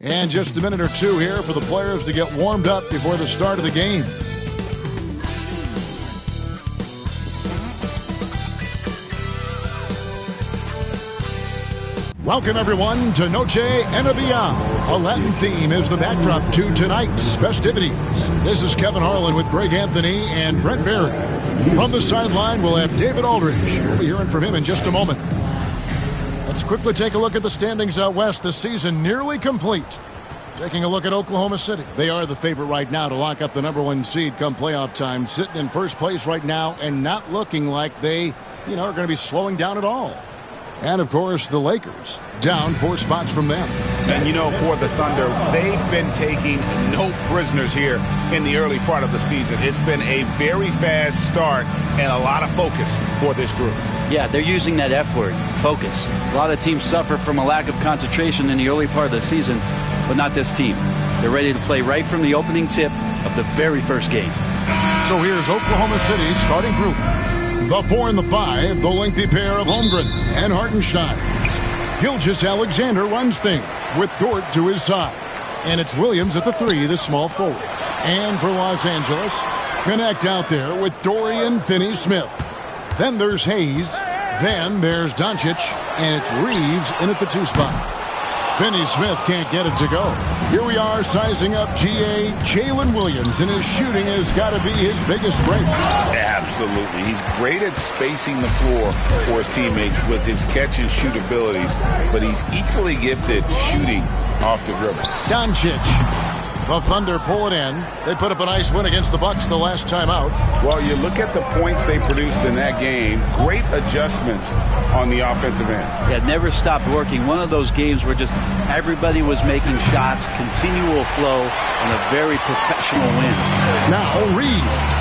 And just a minute or two here for the players to get warmed up before the start of the game. Welcome, everyone, to Noche Enabia. A Latin theme is the backdrop to tonight's festivities. This is Kevin Harlan with Greg Anthony and Brent Barry. From the sideline, we'll have David Aldridge. We'll be hearing from him in just a moment. Let's quickly take a look at the standings out west. The season nearly complete. Taking a look at Oklahoma City. They are the favorite right now to lock up the #1 seed come playoff time. Sitting in first place right now and not looking like they, are going to be slowing down at all. And, of course, the Lakers, down 4 spots from them. And, for the Thunder, they've been taking no prisoners here in the early part of the season. It's been a very fast start and a lot of focus for this group. Yeah, they're using that F word, focus. A lot of teams suffer from a lack of concentration in the early part of the season, but not this team. They're ready to play right from the opening tip of the very first game. So here's Oklahoma City's starting group. The 4 and the 5, the lengthy pair of Holmgren and Hartenstein. Gilgeous-Alexander runs things with Dort to his side. And it's Williams at the 3, the small forward. And for Los Angeles, connect out there with Dorian Finney-Smith. Then there's Hayes. Then there's Doncic. And it's Reeves in at the 2 spot. Finney-Smith can't get it to go. Here we are sizing up GA Jalen Williams, and his shooting has got to be his biggest strength. Absolutely. He's great at spacing the floor for his teammates with his catch-and-shoot abilities, but he's equally gifted shooting off the dribble. Doncic. The Thunder pull it in. They put up a nice win against the Bucks the last time out. Well, you look at the points they produced in that game. Great adjustments on the offensive end. Yeah, never stopped working. One of those games where just everybody was making shots, continual flow, and a very professional win. Now Reeves.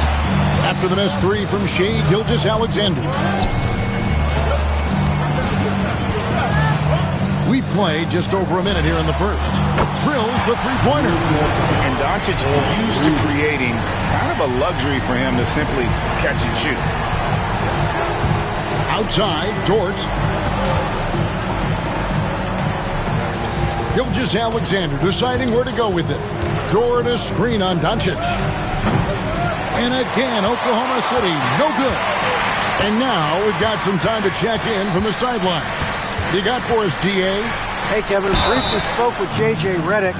After the missed 3 from Shai Gilgeous-Alexander. We played just over a minute here in the first. Drills the three-pointer. And Doncic used to creating kind of a luxury for him to simply catch and shoot. Outside, Dort. Gilgeous-Alexander deciding where to go with it. Dort a screen on Doncic. And again, Oklahoma City, no good. And now we've got some time to check in from the sidelines. You got for us, DA? Hey, Kevin. Briefly spoke with J.J. Redick.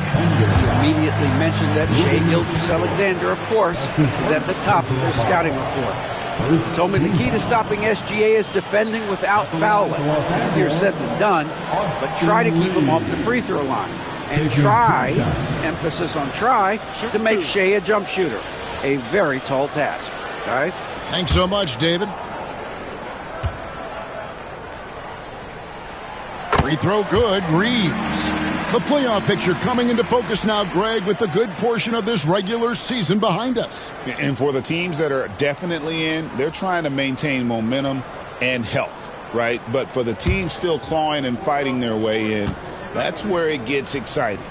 He immediately mentioned that Shai Gilgeous-Alexander, of course, is at the top of their scouting report. He told me the key to stopping SGA is defending without fouling. Easier said than done, but try to keep him off the free throw line. And try, emphasis on try, to make Shai a jump shooter. A very tall task. Guys? Thanks so much, David. Free throw good, Reeves. The playoff picture coming into focus now, Greg, with a good portion of this regular season behind us. And for the teams that are definitely in, they're trying to maintain momentum and health, right? But for the teams still clawing and fighting their way in, that's where it gets exciting.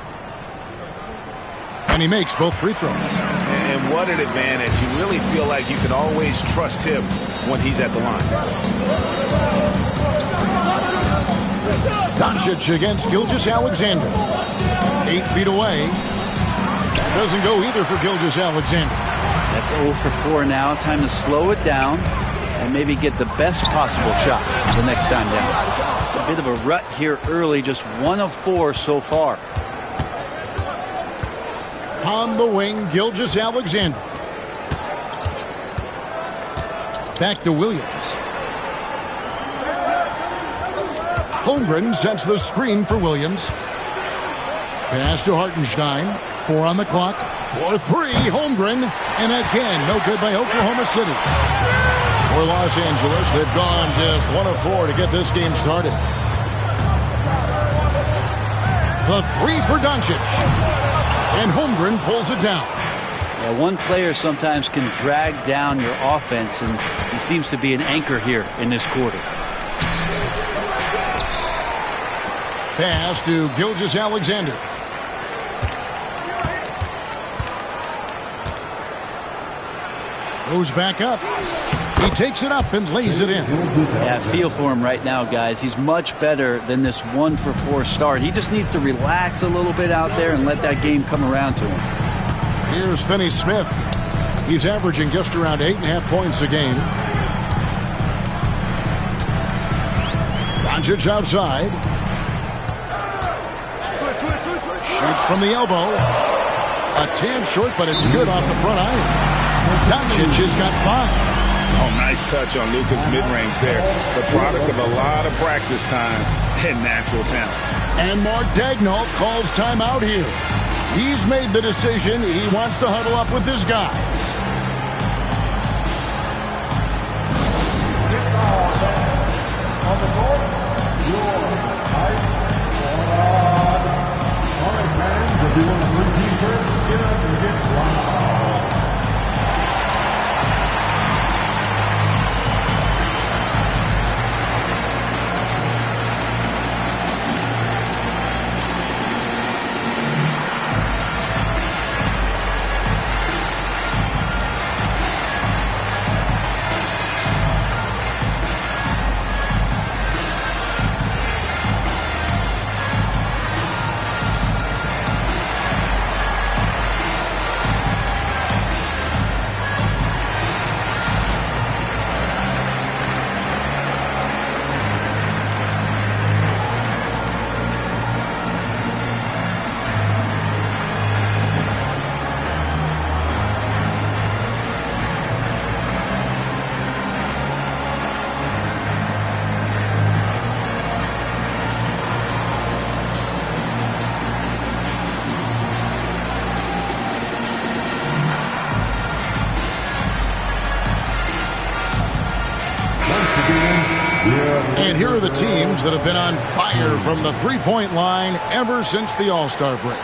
And he makes both free throws. And what an advantage. You really feel like you can always trust him when he's at the line. Doncic against Gilgeous-Alexander. 8 feet away. Doesn't go either for Gilgeous-Alexander. That's 0 for 4 now. Time to slow it down and maybe get the best possible shot the next time down. Just a bit of a rut here early. Just 1 of 4 so far. On the wing, Gilgeous-Alexander. Back to Williams. Holmgren sets the screen for Williams. Pass to Hartenstein. 4 on the clock. For 3, Holmgren. And again, no good by Oklahoma City. For Los Angeles, they've gone just 1 of 4 to get this game started. The 3 for Doncic. And Holmgren pulls it down. Yeah, one player sometimes can drag down your offense, and he seems to be an anchor here in this quarter. Pass to Gilgeous-Alexander. Goes back up. He takes it up and lays it in. Yeah, feel for him right now, guys. He's much better than this 1-for-4 start. He just needs to relax a little bit out there and let that game come around to him. Here's Finney Smith. He's averaging just around 8.5 points a game. Doncic outside. Shoots from the elbow. A tan short, but it's good off the front iron. Doncic has got 5. Oh, nice touch on Luka's mid-range there. The product of a lot of practice time and natural talent. And Mark Daigneault calls timeout here. He's made the decision. He wants to huddle up with his guys. On the court, all right, fans, if you want a free t-shirt, get up and get loud. And here are the teams that have been on fire from the three-point line ever since the All-Star break.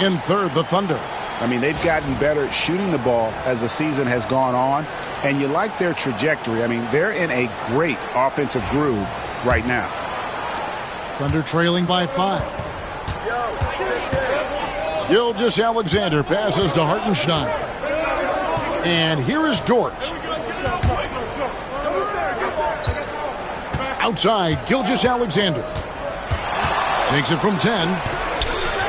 In third, the Thunder. I mean, they've gotten better at shooting the ball as the season has gone on, and you like their trajectory. I mean, they're in a great offensive groove right now. Thunder trailing by 5. Gilgeous-Alexander passes to Hartenstein. And here is Dort. Outside, Gilgeous-Alexander. Takes it from 10.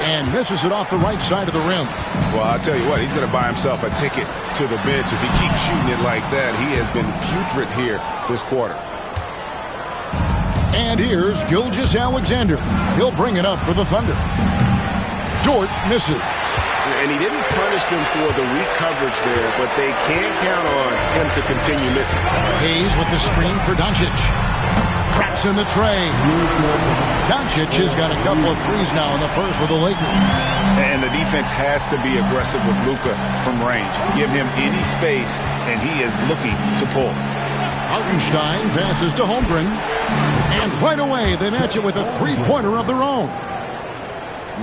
And misses it off the right side of the rim. Well, I'll tell you what, he's going to buy himself a ticket to the bench if he keeps shooting it like that. He has been putrid here this quarter. And here's Gilgeous-Alexander. He'll bring it up for the Thunder. Dort misses. And he didn't punish them for the weak coverage there, but they can't count on him to continue missing. Hayes with the screen for Doncic. Traps in the tray. Doncic has got a couple of threes now in the first with the Lakers. And the defense has to be aggressive with Luka from range. Give him any space, and he is looking to pull. Hartenstein passes to Holmgren. And right away, they match it with a three-pointer of their own.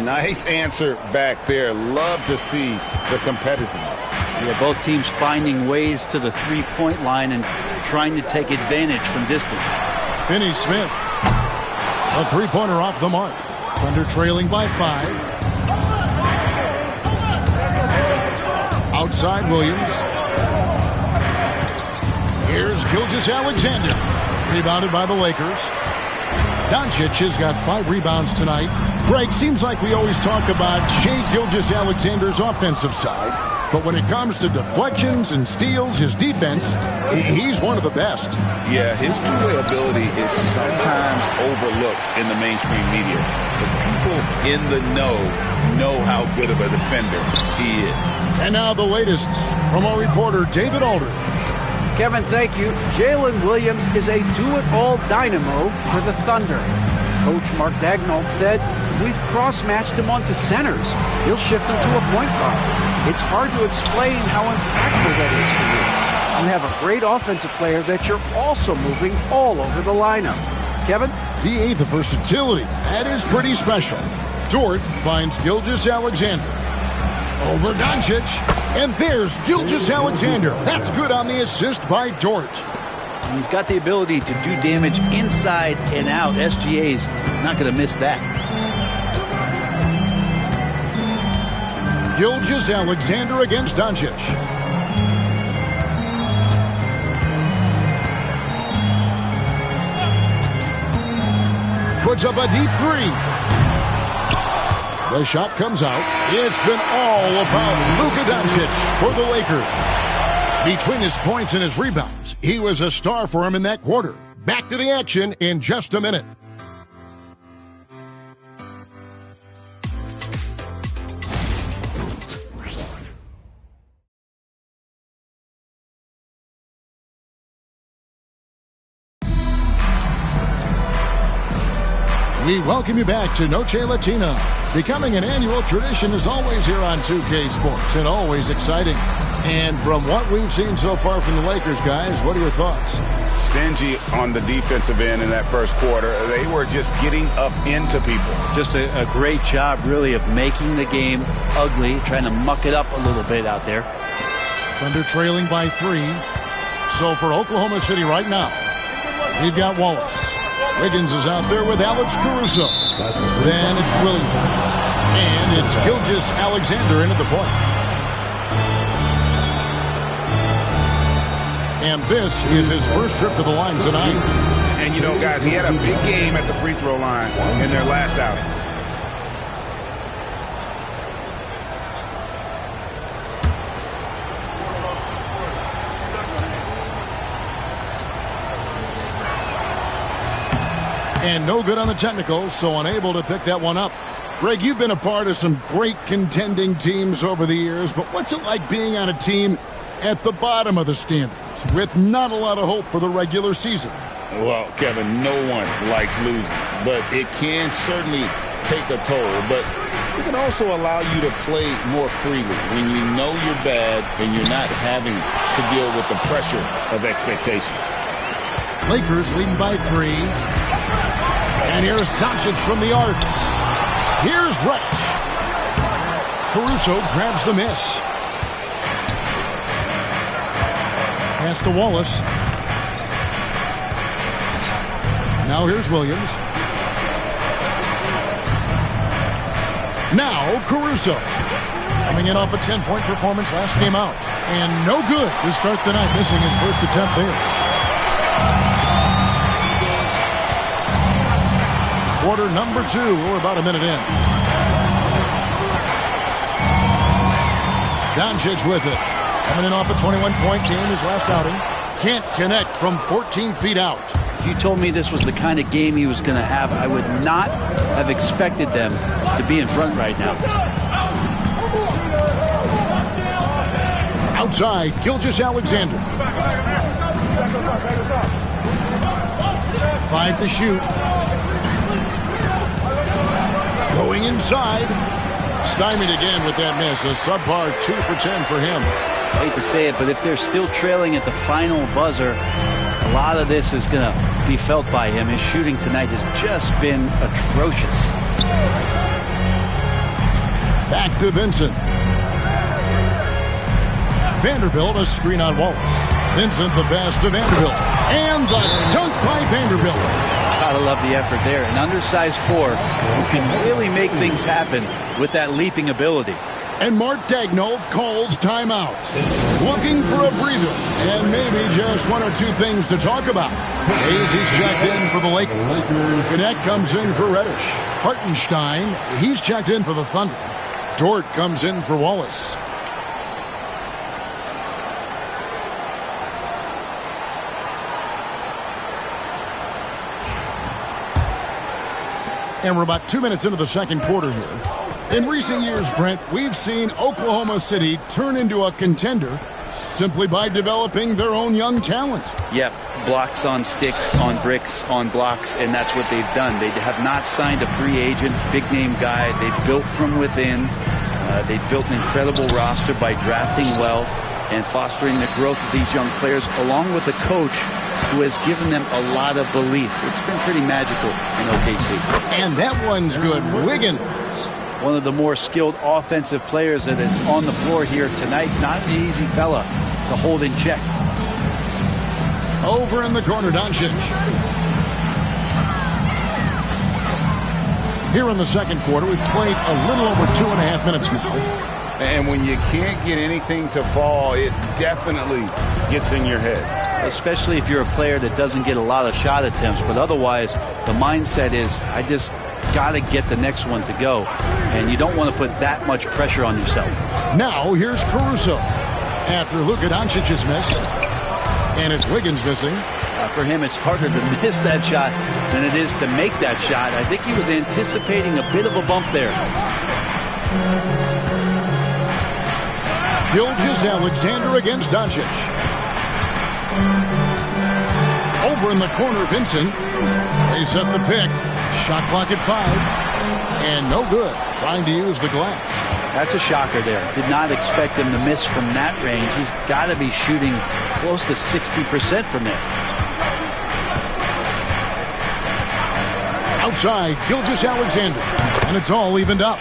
Nice answer back there. Love to see the competitiveness. Yeah, both teams finding ways to the three-point line and trying to take advantage from distance. Finney Smith. A three-pointer off the mark. Thunder trailing by 5. Outside Williams. Here's Gilgeous-Alexander. Rebounded by the Lakers. Doncic has got 5 rebounds tonight. Greg, seems like we always talk about Shai Gilgeous-Alexander's offensive side, but when it comes to deflections and steals, his defense, he's one of the best. Yeah, his two-way ability is sometimes overlooked in the mainstream media. The people in the know how good of a defender he is. And now the latest from our reporter, David Aldridge. Kevin, thank you. Jalen Williams is a do-it-all dynamo for the Thunder. Coach Mark Daigneault said, "We've cross-matched him onto centers. He'll shift him to a point guard. It's hard to explain how impactful that is for you. You have a great offensive player that you're also moving all over the lineup." Kevin? D.A. the versatility. That is pretty special. Dort finds Gilgeous-Alexander. Over Doncic. And there's Gilgeous-Alexander. That's good on the assist by Dort. He's got the ability to do damage inside and out. SGA's not going to miss that. Gilgeous-Alexander against Doncic. puts up a deep three. The shot comes out. It's been all about Luka Doncic for the Lakers. Between his points and his rebounds, he was a star for him in that quarter. Back to the action in just a minute. We welcome you back to Noche Latina. Becoming an annual tradition is always here on 2K Sports and always exciting. And from what we've seen so far from the Lakers, guys, what are your thoughts? Stingy on the defensive end in that first quarter. They were just getting up into people. Just a great job, really, of making the game ugly, trying to muck it up a little bit out there. Thunder trailing by 3. So for Oklahoma City right now, we've got Wallace. Wiggins is out there with Alex Caruso. Then it's Williams. And it's Gilgeous-Alexander in at the point. And this is his first trip to the line tonight. And, you know, guys, he had a big game at the free throw line in their last outing. And no good on the technicals, so unable to pick that one up. Greg, you've been a part of some great contending teams over the years, but what's it like being on a team at the bottom of the standings with not a lot of hope for the regular season? Well, Kevin, no one likes losing, but it can certainly take a toll. But it can also allow you to play more freely when you know you're bad and you're not having to deal with the pressure of expectations. Lakers leading by 3. And here's Doncic from the arc. Here's Reddish. Caruso grabs the miss. Pass to Wallace. Now here's Williams. Now Caruso. Coming in off a 10-point performance last game out. And no good to start the night, missing his first attempt there. Quarter number 2. We're about a minute in. Doncic with it. Coming in off a 21-point game, his last outing. Can't connect from 14 feet out. If you told me this was the kind of game he was going to have, I would not have expected them to be in front right now. Outside, Gilgeous-Alexander. 5 to shoot. Going inside. Stymied again with that miss. A subpar 2 for 10 for him. I hate to say it, but if they're still trailing at the final buzzer, a lot of this is going to be felt by him. His shooting tonight has just been atrocious. Back to Vincent. Vanderbilt, a screen on Wallace. Vincent the pass to Vanderbilt. And the dunk by Vanderbilt. Gotta love the effort there. An undersized 4 who can really make things happen with that leaping ability. And Mark Daigneault calls timeout. Looking for a breather and maybe just 1 or 2 things to talk about. He's checked in for the Lakers. Connect comes in for Reddish. Hartenstein, he's checked in for the Thunder. Dort comes in for Wallace. And we're about 2 minutes into the second quarter here. In recent years, Brent, we've seen Oklahoma City turn into a contender simply by developing their own young talent. Yep, blocks on sticks, on bricks, on blocks, and that's what they've done. They have not signed a free agent, big-name guy. They built from within. They built an incredible roster by drafting well and fostering the growth of these young players, along with a coach who has given them a lot of belief. It's been pretty magical in OKC. And that one's good. Wiggins. One of the more skilled offensive players that is on the floor here tonight. Not an easy fella to hold in check. Over in the corner, Doncic. Here in the second quarter, we've played a little over 2.5 minutes now. And when you can't get anything to fall, it definitely gets in your head. especially if you're a player that doesn't get a lot of shot attempts. But otherwise, the mindset is, I just got to get the next one to go. And you don't want to put that much pressure on yourself. Now here's Caruso after Luka Doncic's miss. And it's Wiggins missing. For him, it's harder to miss that shot than it is to make that shot. I think he was anticipating a bit of a bump there. Gilgeous-Alexander against Doncic. Over in the corner, Vincent. They set the pick. Shot clock at 5. And no good. Trying to use the glass. That's a shocker there. Did not expect him to miss from that range. He's got to be shooting close to 60% from there. Outside, Gilgeous-Alexander. And it's all evened up.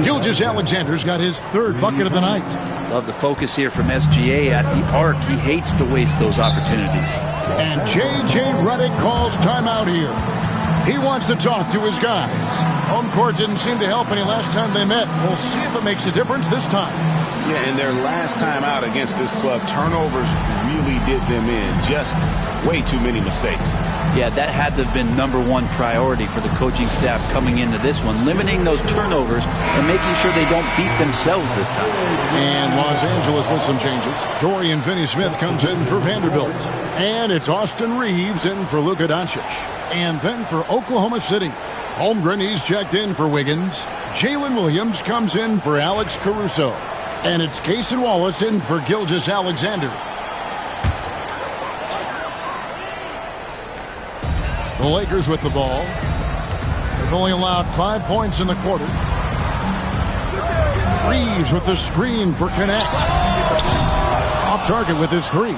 Gilgeous-Alexander's got his third bucket of the night. Love the focus here from SGA at the arc. He hates to waste those opportunities. And J.J. Redick calls timeout here. He wants to talk to his guys. Home court didn't seem to help any last time they met. We'll see if it makes a difference this time. Yeah, and their last time out against this club, turnovers really did them in. Just way too many mistakes. Yeah, that had to have been #1 priority for the coaching staff coming into this one. Limiting those turnovers and making sure they don't beat themselves this time. And Los Angeles with some changes. Dorian Finney-Smith comes in for Vanderbilt. And it's Austin Reeves in for Luka Doncic. And then for Oklahoma City, Holmgren, he's checked in for Wiggins. Jalen Williams comes in for Alex Caruso. And it's Cason Wallace in for Gilgeous-Alexander. The Lakers with the ball. They've only allowed 5 points in the quarter. Reeves with the screen for Connect. Off target with his 3.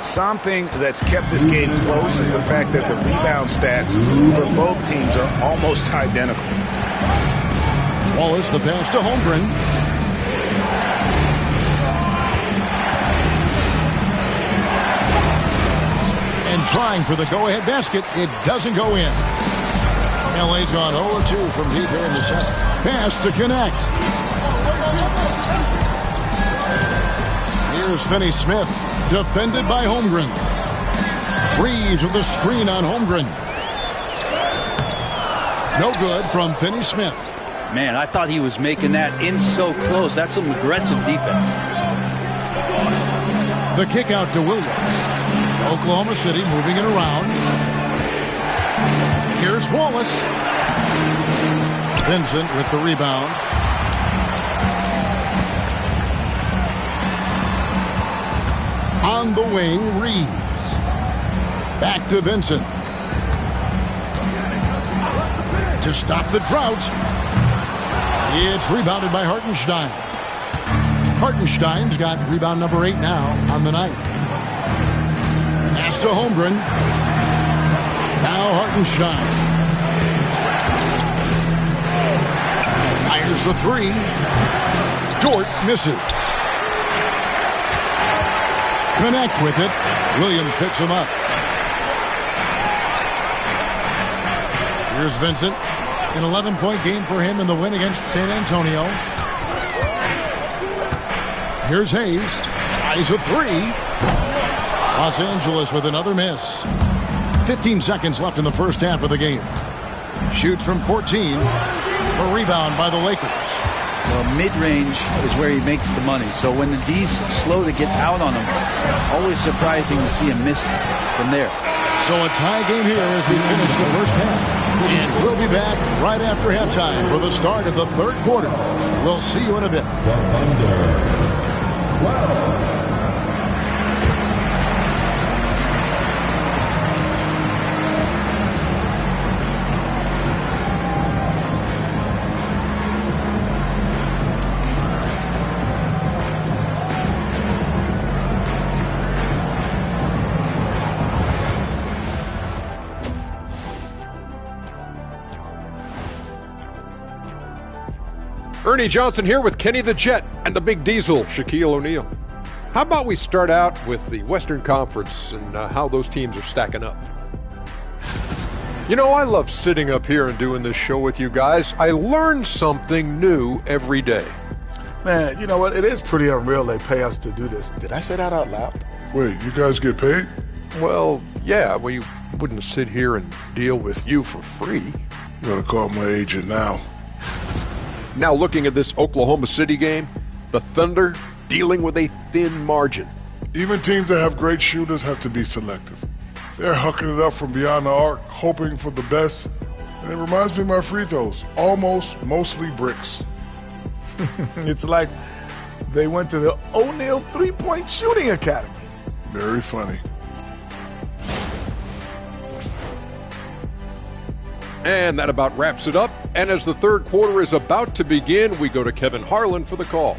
Something that's kept this game close is the fact that the rebound stats for both teams are almost identical. Wallace, the pass to Holmgren. And trying for the go-ahead basket. It doesn't go in. LA's gone 0-2 from deep here in the second. Pass to Connect. Here's Finney-Smith. Defended by Holmgren. Reeves with the screen on Holmgren. No good from Finney-Smith. Man, I thought he was making that in so close. That's some aggressive defense. The kick out to Williams. Oklahoma City moving it around. Here's Wallace. Vincent with the rebound. On the wing, Reeves. Back to Vincent. To stop the drought. It's rebounded by Hartenstein. Hartenstein's got rebound number 8 now on the night. Pass to Holmgren. Now Hartenstein. Fires the 3. Dort misses. Connect with it. Williams picks him up. Here's Vincent. An 11-point game for him in the win against San Antonio. Here's Hayes. Tries a 3. Los Angeles with another miss. 15 seconds left in the first half of the game. Shoots from 14. A rebound by the Lakers. Well, mid-range is where he makes the money. So when the D's slow to get out on him, always surprising to see him miss from there. So a tie game here as we finish the first half. And we'll be back right after halftime for the start of the third quarter. We'll see you in a bit. Ernie Johnson here with Kenny the Jet and the Big Diesel, Shaquille O'Neal. How about we start out with the Western Conference and how those teams are stacking up? You know, I love sitting up here and doing this show with you guys. I learn something new every day. Man, you know what? It is pretty unreal they pay us to do this. Did I say that out loud? Wait, you guys get paid? Well, yeah, we wouldn't sit here and deal with you for free. You gotta call my agent now. Now looking at this Oklahoma City game, the Thunder dealing with a thin margin. Even teams that have great shooters have to be selective. They're hucking it up from beyond the arc, hoping for the best. And it reminds me of my free throws. Almost, mostly bricks. It's like they went to the O'Neal three-point shooting academy. Very funny. And that about wraps it up. And as the third quarter is about to begin, we go to Kevin Harlan for the call.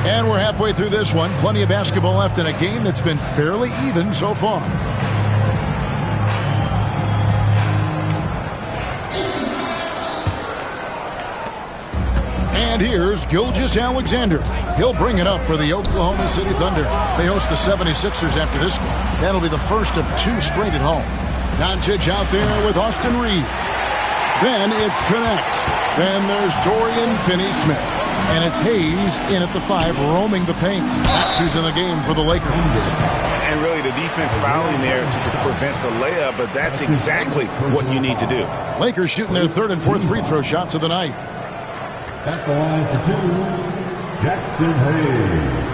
And we're halfway through this one. Plenty of basketball left in a game that's been fairly even so far. And here's Gilgeous-Alexander. He'll bring it up for the Oklahoma City Thunder. They host the 76ers after this game. That'll be the first of two straight at home. Doncic out there with Austin Reeves. Then it's Connect. Then there's Dorian Finney-Smith. And it's Hayes in at the 5, roaming the paint. That's who's in the game for the Lakers. And really the defense fouling there to prevent the layup, but that's exactly what you need to do. Lakers shooting their third and fourth free throw shots of the night. At the line for 2, Jackson Hayes.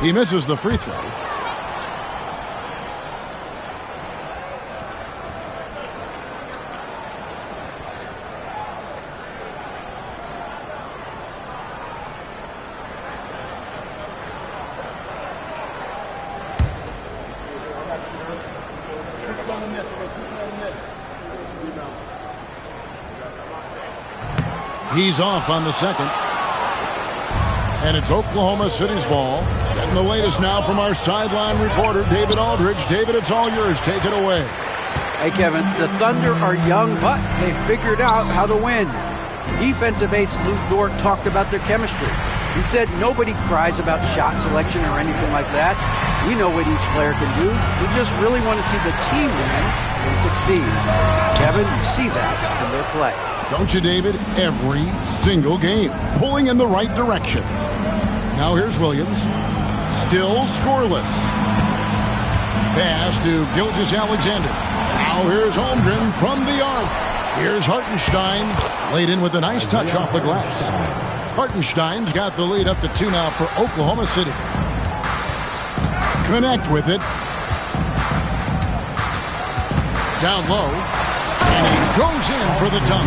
He misses the free throw. He's off on the second. And it's Oklahoma City's ball. Getting the latest now from our sideline reporter, David Aldridge. David, it's all yours. Take it away. Hey, Kevin, the Thunder are young, but they figured out how to win. Defensive ace Lou Dort talked about their chemistry. He said nobody cries about shot selection or anything like that. We know what each player can do. We just really want to see the team win and succeed. Kevin, you see that in their play. Don't you, David? Every single game. Pulling in the right direction. Now here's Williams. Still scoreless. Pass to Gilgeous-Alexander. Now here's Holmgren from the arc. Here's Hartenstein. Laid in with a nice touch off the glass. Hartenstein's got the lead up to 2 now for Oklahoma City. Connect with it. Down low. And he goes in for the dunk.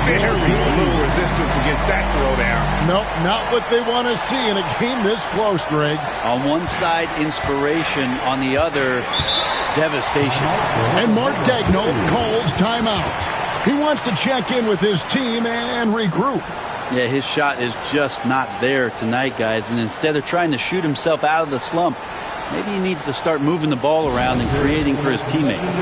Very little resistance against that throwdown. Nope, not what they want to see in a game this close, Greg. On one side, inspiration. On the other, devastation. And Mark Daigneault calls timeout. He wants to check in with his team and regroup. Yeah, his shot is just not there tonight, guys. And instead of trying to shoot himself out of the slump, maybe he needs to start moving the ball around and creating for his teammates.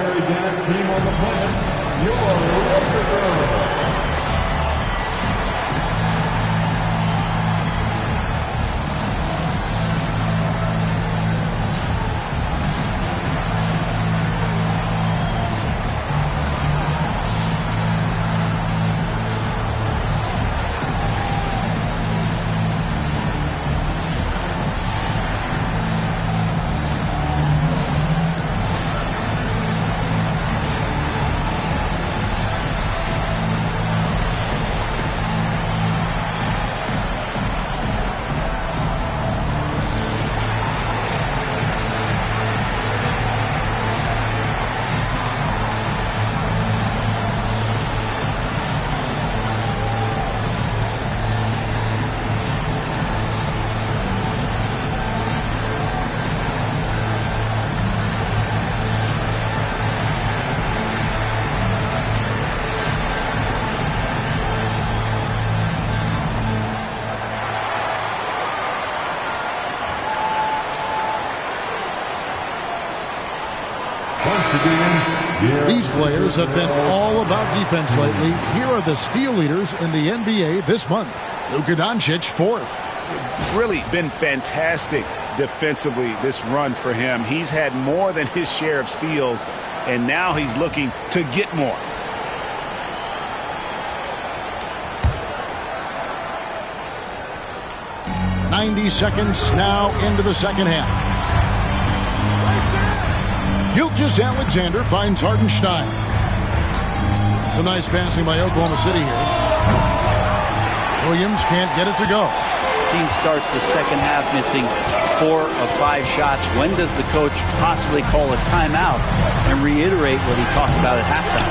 These players have been all about defense lately. Here are the steal leaders in the NBA this month. Luka Doncic, 4th. Really been fantastic defensively this run for him. He's had more than his share of steals, and now he's looking to get more. .90 seconds now into the second half. Gilgeous-Alexander finds Hartenstein. Some nice passing by Oklahoma City here. Williams can't get it to go. Team starts the second half missing 4 of 5 shots. When does the coach possibly call a timeout and reiterate what he talked about at halftime?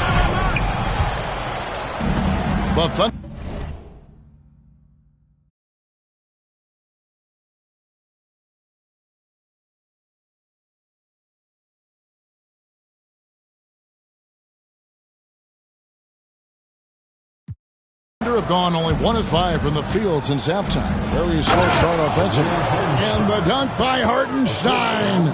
The Thunder. Have gone only 1 of 5 from the field since halftime. Very slow start offensively. And the dunk by Hartenstein.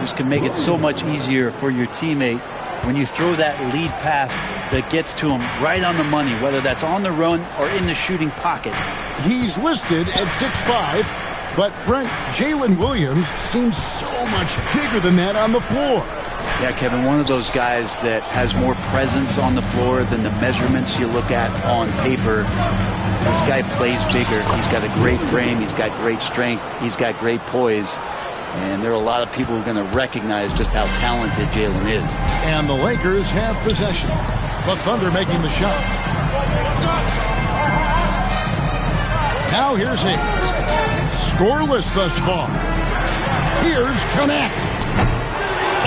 This can make it so much easier for your teammate when you throw that lead pass that gets to him right on the money, whether that's on the run or in the shooting pocket. He's listed at 6'5", but Brent, Jalen Williams seems so much bigger than that on the floor. Yeah, Kevin, one of those guys that has more presence on the floor than the measurements you look at on paper. This guy plays bigger. He's got a great frame. He's got great strength. He's got great poise. And there are a lot of people who are going to recognize just how talented Jalen is. And the Lakers have possession. The Thunder making the shot. Now here's Hayes. Scoreless thus far. Here's Connect.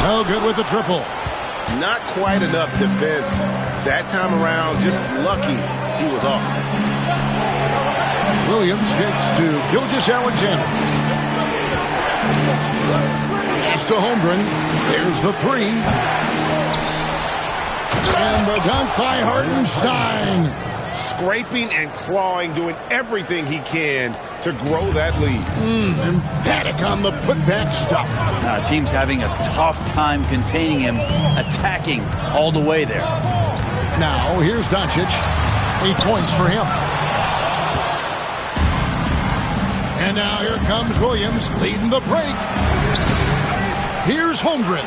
No good with the triple. Not quite enough defense. That time around, just lucky he was off. Williams kicks to Gilgeous-Alexander. Pass to Holmgren. There's the 3. And the dunk by Hartenstein. Scraping and clawing, doing everything he can to grow that lead. Emphatic on the putback stuff. Team's having a tough time containing him, attacking all the way there. Now, here's Doncic. 8 points for him. And now here comes Williams leading the break. Here's Holmgren.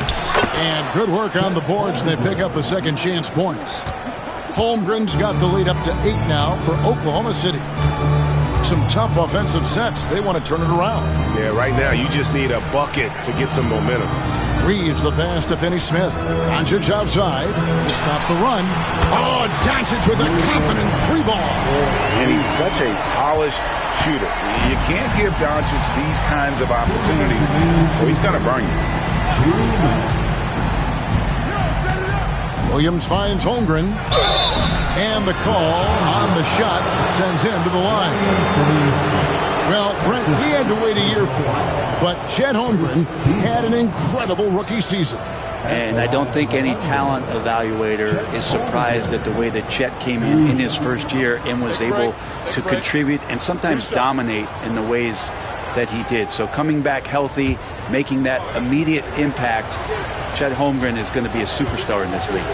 And good work on the boards, and they pick up the second chance points. Holmgren's got the lead up to 8 now for Oklahoma City. Some tough offensive sets. They want to turn it around. Yeah, right now you just need a bucket to get some momentum. Reeves the pass to Finney-Smith. Doncic outside to stop the run. Oh, Doncic with a confident 3 ball. And he's such a polished shooter. You can't give Doncic these kinds of opportunities, or he's going to burn you. Williams finds Holmgren. And the call on the shot sends him to the line. Well, Brent, we had to wait a year for it. But Chet Holmgren had an incredible rookie season. And I don't think any talent evaluator is surprised at the way that Chet came in his first year and was able to contribute and sometimes dominate in the ways that he did. So coming back healthy, making that immediate impact, Chet Holmgren is going to be a superstar in this league.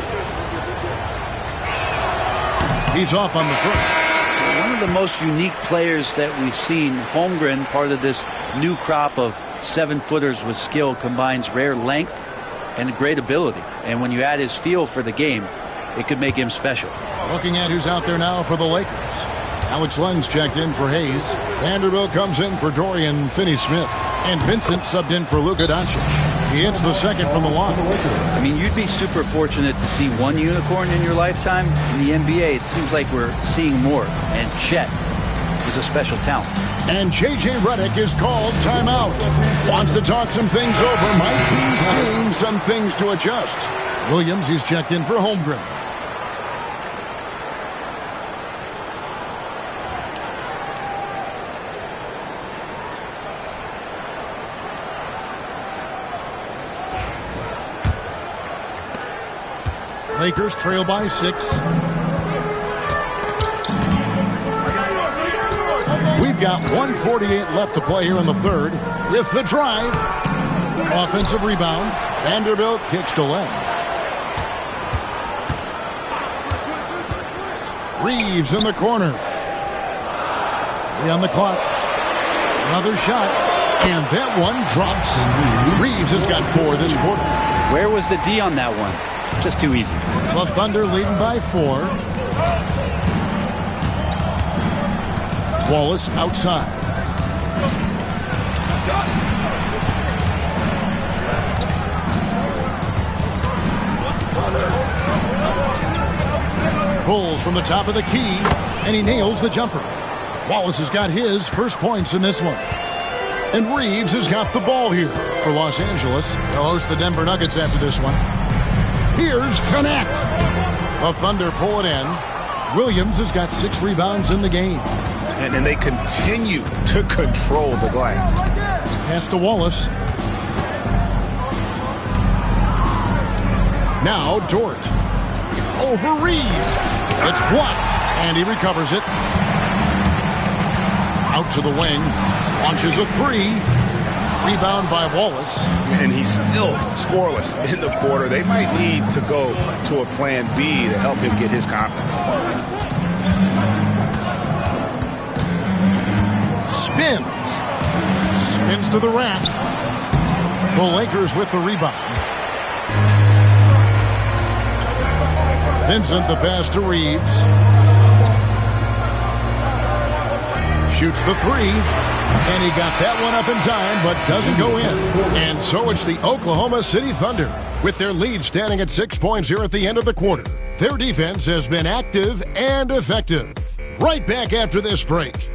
He's off on the first. One of the most unique players that we've seen, Holmgren, part of this new crop of 7-footers with skill, combines rare length and great ability. And when you add his feel for the game, it could make him special. Looking at who's out there now for the Lakers. Alex Len's checked in for Hayes. Vanderbilt comes in for Dorian Finney-Smith. And Vincent subbed in for Luka Doncic. He hits the second from the line. I mean, you'd be super fortunate to see one unicorn in your lifetime. In the NBA, it seems like we're seeing more. And Chet is a special talent. And J.J. Redick is called timeout. Wants to talk some things over. Might be seeing some things to adjust. Williams, he's checked in for Holmgren. Lakers trail by 6. We've got 1:48 left to play here in the third. With the drive. Offensive rebound. Vanderbilt kicks to Len. Reeves in the corner. 3 on the clock. Another shot. And that one drops. Reeves has got 4 this quarter. Where was the D on that one? Just too easy. The Thunder leading by 4. Wallace outside. Pulls from the top of the key, and he nails the jumper. Wallace has got his first points in this one. And Reeves has got the ball here for Los Angeles. They'll host the Denver Nuggets after this one. Here's Connect. The Thunder pull it in. Williams has got 6 rebounds in the game. And they continue to control the glass. Pass to Wallace. Now Dort. Over Reeves. It's blocked, and he recovers it. Out to the wing. Launches a 3. Rebound by Wallace. And he's still scoreless in the quarter. They might need to go to a plan B to help him get his confidence. Spins to the rack. The Lakers with the rebound. Vincent the pass to Reeves. Shoots the 3. And he got that one up in time, but doesn't go in. And so it's the Oklahoma City Thunder with their lead standing at 6 points here at the end of the quarter. Their defense has been active and effective. Right back after this break.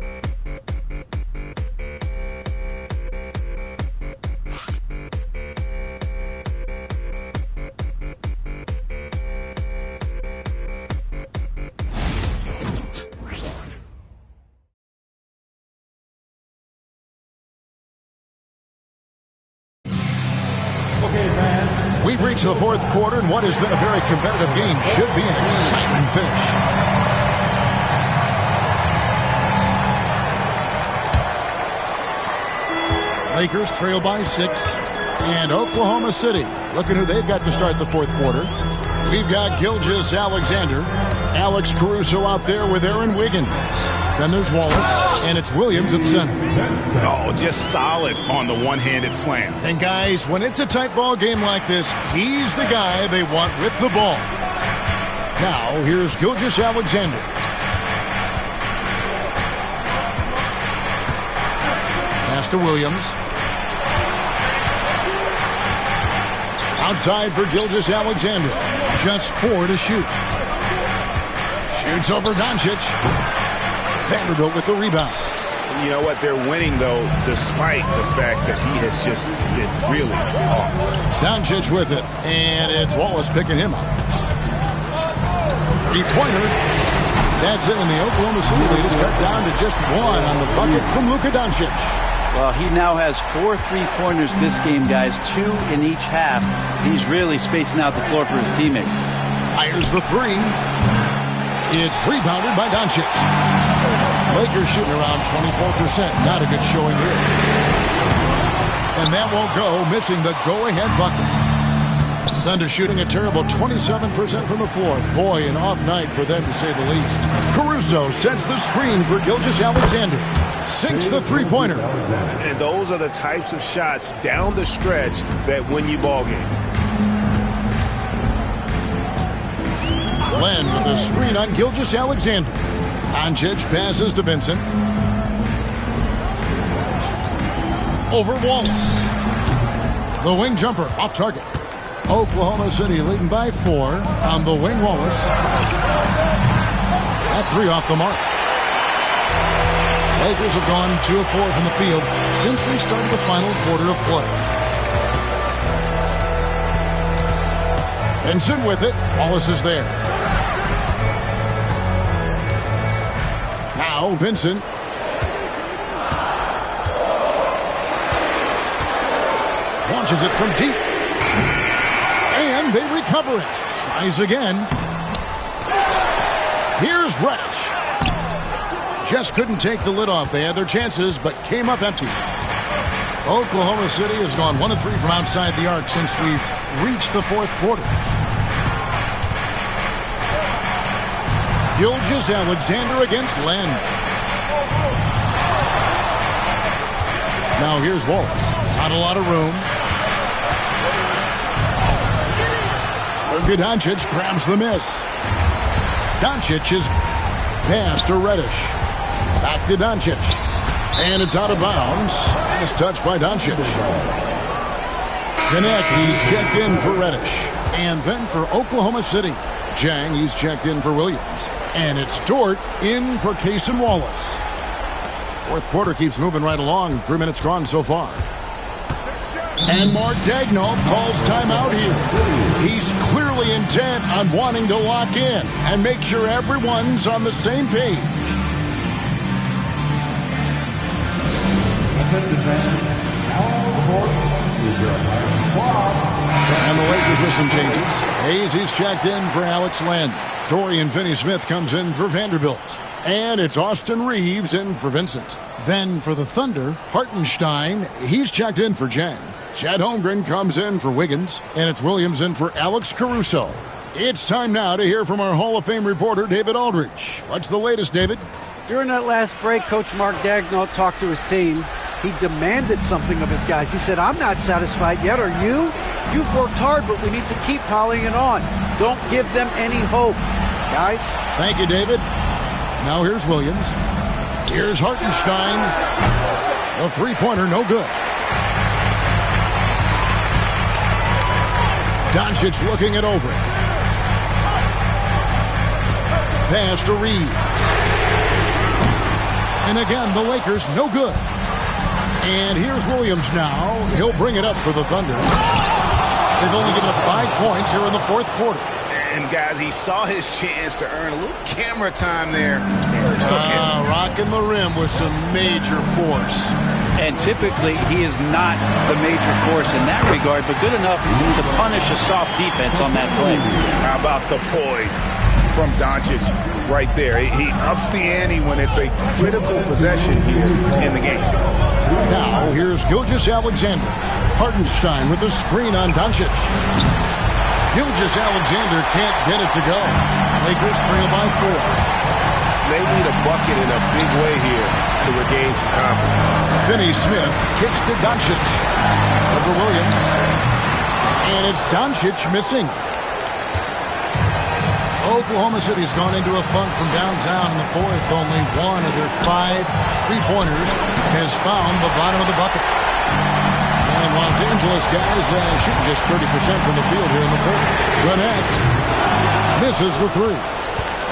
We've reached the 4th quarter, and what has been a very competitive game should be an exciting finish. Lakers trail by 6, and Oklahoma City, look at who they've got to start the 4th quarter. We've got Gilgeous-Alexander, Alex Caruso out there with Aaron Wiggins. Then there's Wallace, and it's Williams at center. Oh, just solid on the one-handed slam. And guys, when it's a tight ball game like this, he's the guy they want with the ball. Now, here's Gilgeous-Alexander. Pass to Williams. Outside for Gilgeous-Alexander. Just 4 to shoot. Shoots over Doncic. Vanderbilt with the rebound. You know what? They're winning, though, despite the fact that he has just been really off. Doncic with it, and it's Wallace picking him up. 3-pointer. That's it, and the Oklahoma City lead is cut down to just 1 on the bucket from Luka Doncic. Well, he now has 4 3-pointers this game, guys, 2 in each half. He's really spacing out the floor for his teammates. Fires the 3. It's rebounded by Doncic. Lakers shooting around 24%. Not a good showing here. And that won't go, missing the go-ahead bucket. Thunder shooting a terrible 27% from the floor. Boy, an off night for them, to say the least. Caruso sets the screen for Gilgeous-Alexander. Sinks the 3-pointer. And those are the types of shots down the stretch that win you ball games. Len with a screen on Gilgeous-Alexander. Doncic passes to Vincent. Over Wallace. The wing jumper off target. Oklahoma City leading by 4 on the wing. Wallace. That 3 off the mark. Lakers have gone 2 of 4 from the field since we started the final quarter of play. Vincent with it. Wallace is there. Now Vincent. Launches it from deep. And they recover it. Tries again. Here's Reddish. Just couldn't take the lid off. They had their chances, but came up empty. Oklahoma City has gone 1 of 3 from outside the arc since we've reached the 4th quarter. Gilgeous-Alexander against Len. Now here's Wallace. Not a lot of room. Doncic grabs the miss. Doncic is pass to Reddish. Back to Doncic. And it's out of bounds. Nice touch by Doncic. He's checked in for Reddish. And then for Oklahoma City, Jang, he's checked in for Williams. And it's Dort in for Cason Wallace. Fourth quarter keeps moving right along. 3 minutes gone so far. And Mark Daigneault calls timeout here. He's clearly intent on wanting to lock in and make sure everyone's on the same page. And the Lakers with some changes. Hayes, he's checked in for Alex Len. Dorian Finney-Smith comes in for Vanderbilt. And it's Austin Reeves in for Vincent. Then for the Thunder, Hartenstein, he's checked in for Jang. Chet Holmgren comes in for Wiggins. And it's Williams in for Alex Caruso. It's time now to hear from our Hall of Fame reporter, David Aldridge. What's the latest, David? During that last break, Coach Mark Daigneault talked to his team. He demanded something of his guys. He said, I'm not satisfied yet. Are you? You've worked hard, but we need to keep piling it on. Don't give them any hope. Guys? Thank you, David. Now here's Williams. Here's Hartenstein. A three-pointer, no good. Doncic looking it over. Pass to Reeves. And again, the Lakers, no good. And here's Williams now. He'll bring it up for the Thunder. They've only given up 5 points here in the fourth quarter. And, guys, he saw his chance to earn a little camera time there and took it. Rocking the rim with some major force. And typically, he is not the major force in that regard, but good enough to punish a soft defense on that play. How about the poise from Doncic right there? He ups the ante when it's a critical possession here in the game. Now, here's Gilgeous-Alexander. Hartenstein with the screen on Doncic. Gilgeous-Alexander can't get it to go. Lakers trail by 4. They need a bucket in a big way here to regain some confidence. Finney-Smith kicks to Doncic. Over Williams. And it's Doncic missing. Oklahoma City has gone into a funk from downtown in the fourth. Only one of their 5 three-pointers has found the bottom of the bucket. And Los Angeles guys shooting just 30% from the field here in the fourth. Gwinnett misses the 3.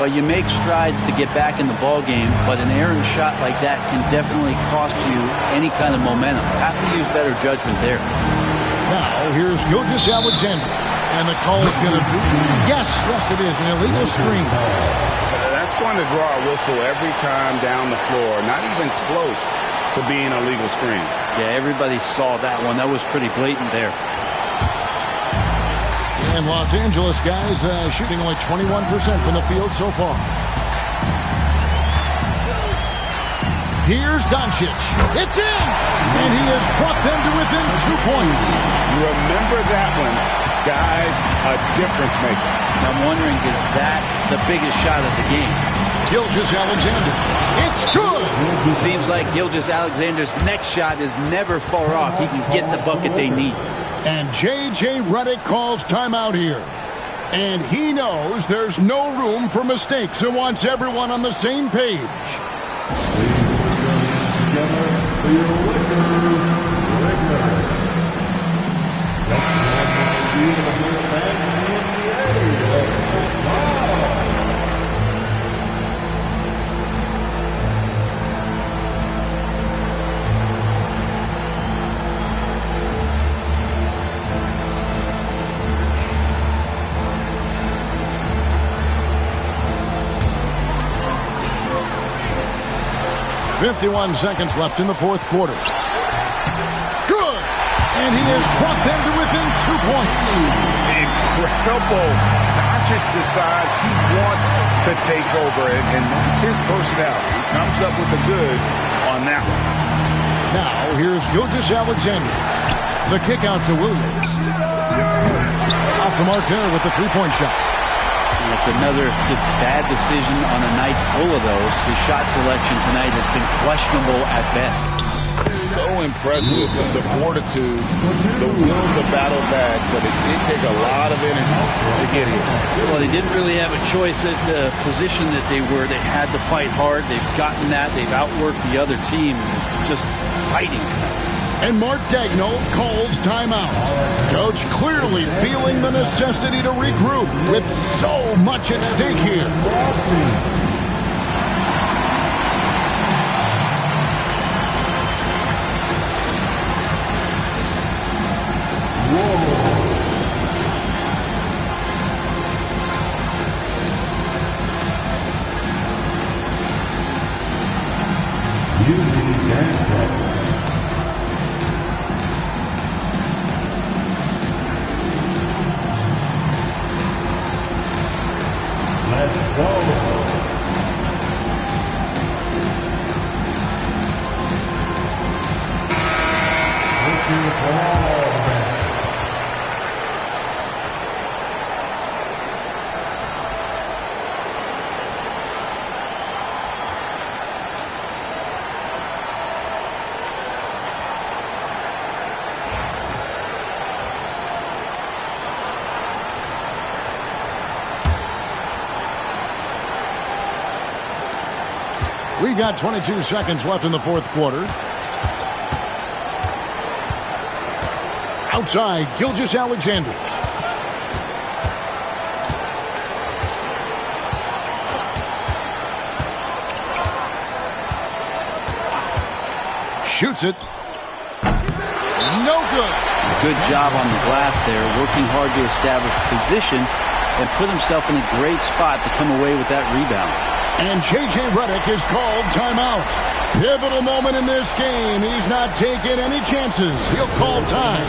Well, you make strides to get back in the ball game, but an errant shot like that can definitely cost you any kind of momentum. Have to use better judgment there. Now, here's Gilgeous-Alexander. And the call is going to be, yes, it is, an illegal screen. That's going to draw a whistle every time down the floor. Not even close to being a legal screen. Yeah, everybody saw that one. That was pretty blatant there. And Los Angeles guys shooting only 21% from the field so far. Here's Doncic. It's in! And he has brought them to within 2 points. Remember that one. Guys, a difference maker. I'm wondering, is that the biggest shot of the game? Gilgeous-Alexander. It's good! Seems like Gilgeous-Alexander's next shot is never far off. He can get the bucket they need. And J.J. Redick calls timeout here. And he knows there's no room for mistakes and wants everyone on the same page. .51 seconds left in the fourth quarter. Good! And he has brought them to within 2 points. Incredible. Doncic decides he wants to take over, and that's his personality. He comes up with the goods on that one. Now, here's Gilgeous-Alexander. The kick out to Williams. Off the mark there with the three-point shot. It's another just bad decision on a night full of those. His shot selection tonight has been questionable at best. So impressive, the fortitude, the will to battle back, but it did take a lot of energy to get here. Well, they didn't really have a choice at the position that they were. They had to fight hard. They've gotten that. They've outworked the other team. Just fighting tonight. And Mark Daigneault calls timeout. Coach clearly feeling the necessity to regroup with so much at stake here. Let's go. We've got 22 seconds left in the fourth quarter. Outside, Gilgeous-Alexander. Shoots it. No good. Good job on the glass there, working hard to establish position and put himself in a great spot to come away with that rebound. And J.J. Redick is called timeout. Pivotal moment in this game. He's not taking any chances. He'll call time.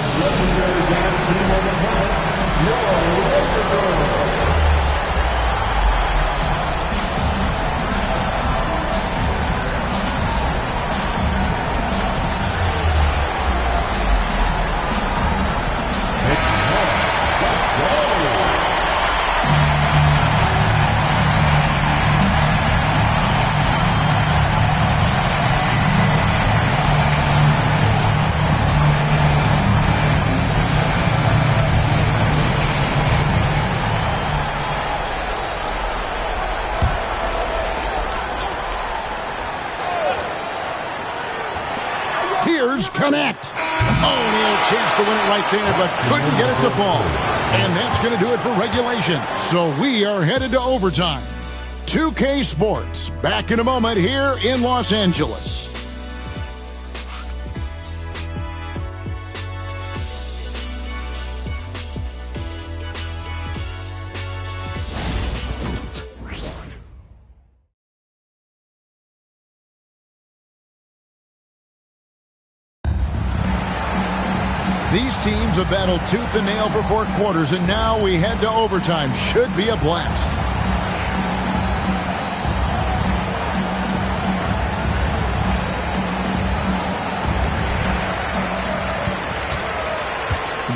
Here's Connect. Oh, he had a chance to win it right there, but couldn't get it to fall. And that's going to do it for regulation. So we are headed to overtime. 2K Sports, back in a moment here in Los Angeles. These teams have battled tooth and nail for 4 quarters, and now we head to overtime. Should be a blast.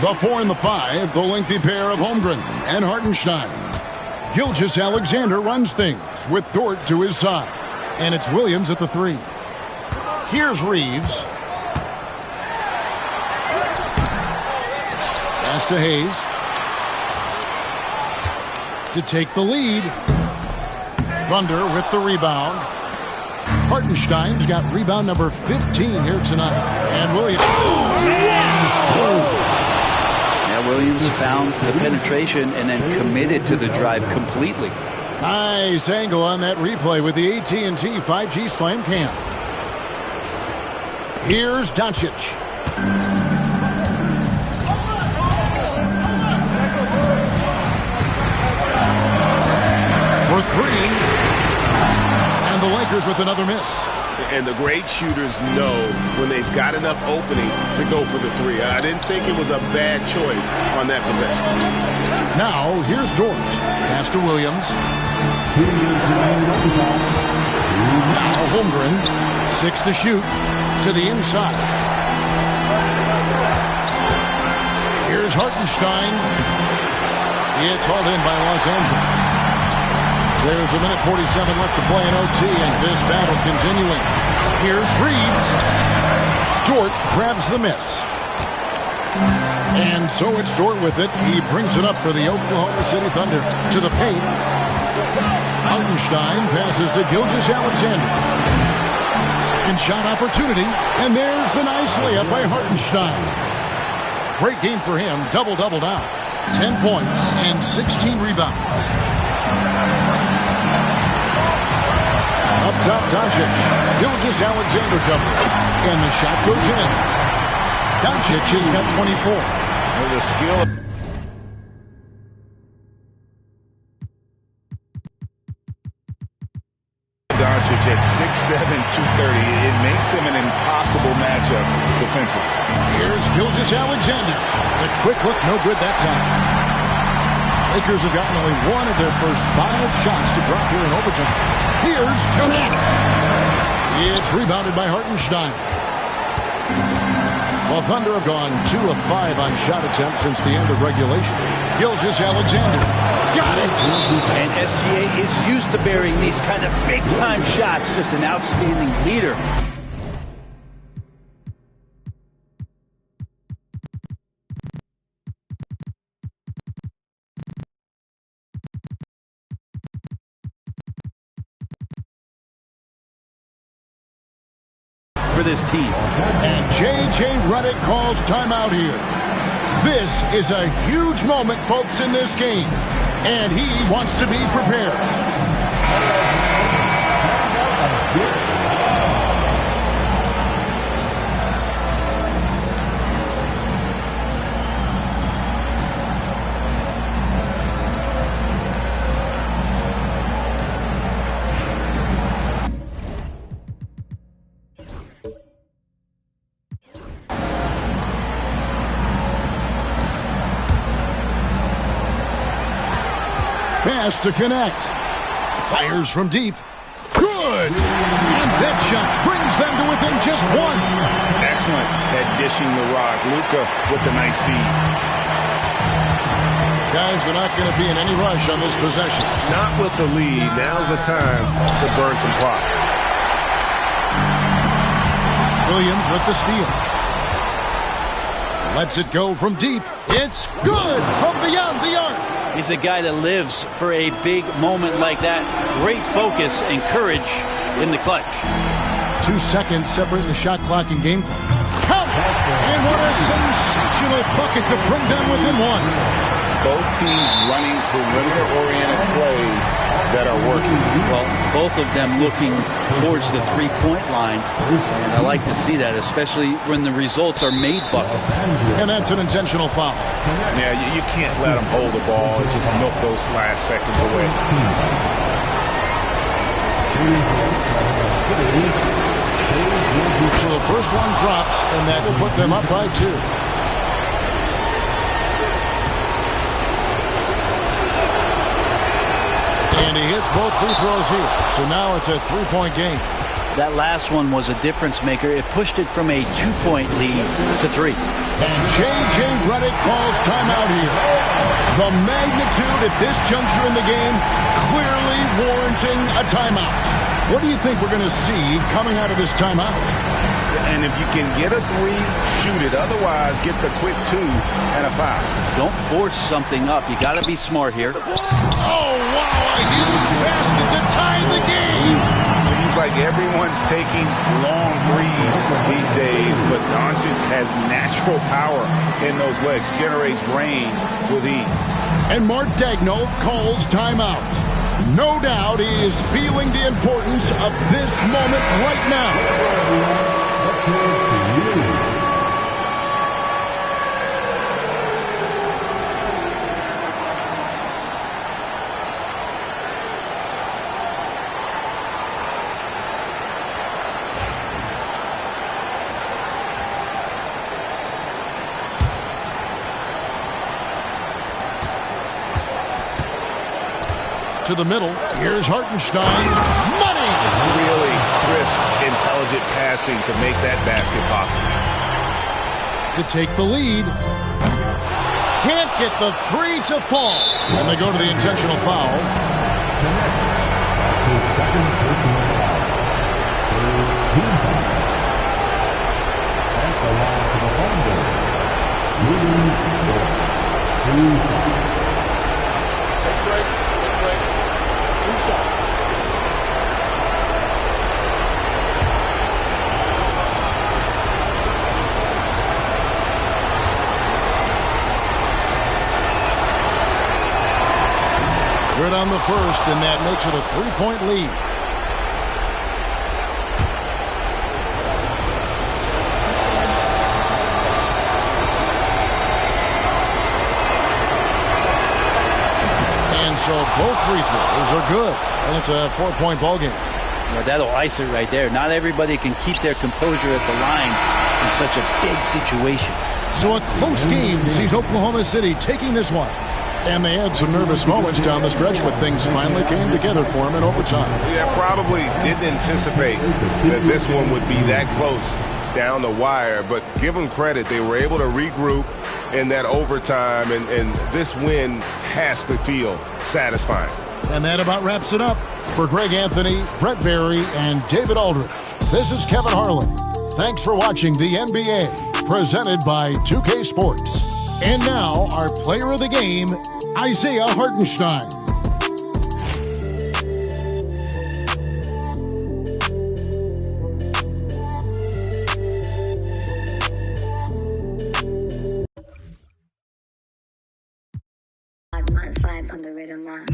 The 4 and the 5, the lengthy pair of Holmgren and Hartenstein. Gilgeous-Alexander runs things with Dort to his side. And it's Williams at the 3. Here's Reeves. Pass to Hayes to take the lead. Thunder with the rebound. Hartenstein's got rebound number 15 here tonight. And Williams. Now Williams found the penetration and then committed to the drive completely. Nice angle on that replay with the AT&T 5G Slam Cam. Here's Doncic. For 3, and the Lakers with another miss. And the great shooters know when they've got enough opening to go for the 3. I didn't think it was a bad choice on that possession. Now, here's Dort. Pass to Williams. Now Holmgren. 6 to shoot. To the inside. Here's Hartenstein. It's hauled in by Los Angeles. There's a minute 47 left to play in OT, and this battle continuing. Here's Reeves. Dort grabs the miss. And so it's Dort with it. He brings it up for the Oklahoma City Thunder to the paint. Hartenstein passes to Gilgeous-Alexander. Second shot opportunity, and there's the nice layup by Hartenstein. Great game for him, double-double now. 10 points and 16 rebounds. Up top, Doncic. Gilgeous-Alexander cover. And the shot goes in. Doncic has got 24. With the skill. Doncic at 6'7", 230. It makes him an impossible matchup defensively. Here's Gilgeous-Alexander. The quick look, no good that time. Lakers have gotten only one of their first 5 shots to drop here in overtime. Here's Connect. It's rebounded by Hartenstein. Well, Thunder have gone 2 of 5 on shot attempts since the end of regulation. Gilgeous-Alexander. Got it. And SGA is used to burying these kind of big-time shots. Just an outstanding leader. For this team. And J.J. Redick calls timeout here. This is a huge moment, folks, in this game. And he wants to be prepared. Pass to Connect. Fires from deep. Good! And that shot brings them to within just 1. Excellent at dishing the rock. Luka with the nice feed. Guys, they're not going to be in any rush on this possession. Not with the lead. Now's the time to burn some clock. Williams with the steal. Lets it go from deep. It's good from beyond the arc. He's a guy that lives for a big moment like that. Great focus and courage in the clutch. 2 seconds separating the shot clock and game clock. Count! And what a sensational bucket to bring them within 1. Both teams running perimeter-oriented plays that are working. Well, both of them looking towards the three-point line. And I like to see that, especially when the results are made buckets. And that's an intentional foul. Yeah, you can't let them hold the ball and just milk those last seconds away. So the first one drops, and that will put them up by 2. And he hits both free throws here. So now it's a 3-point game. That last one was a difference maker. It pushed it from a 2-point lead to 3. And J.J. Redick calls timeout here. The magnitude at this juncture in the game clearly warranting a timeout. What do you think we're going to see coming out of this timeout? And if you can get a 3, shoot it. Otherwise, get the quick 2 and a foul. Don't force something up. You got to be smart here. Oh, wow, a huge basket to tie the game. Seems like everyone's taking long threes these days, but Doncic has natural power in those legs, generates range with ease. And Mark Daigneault calls timeout. No doubt he is feeling the importance of this moment right now. To the middle. Here's Hartenstein. Money! Really crisp, intelligent passing to make that basket possible. To take the lead. Can't get the 3 to fall. And they go to the intentional foul. Good on the first, and that makes it a 3-point lead. And so both free throws are good, and it's a 4-point ball game. Well, that'll ice it right there. Not everybody can keep their composure at the line in such a big situation. So a close game sees Oklahoma City taking this one. And they had some nervous moments down the stretch, but things finally came together for them in overtime. Yeah, probably didn't anticipate that this one would be that close down the wire, but give them credit. They were able to regroup in that overtime, and this win has to feel satisfying. And that about wraps it up. For Greg Anthony, Brent Barry, and David Aldridge, this is Kevin Harlan. Thanks for watching the NBA, presented by 2K Sports. And now, our player of the game, Isaiah Hartenstein. On the rhythm line.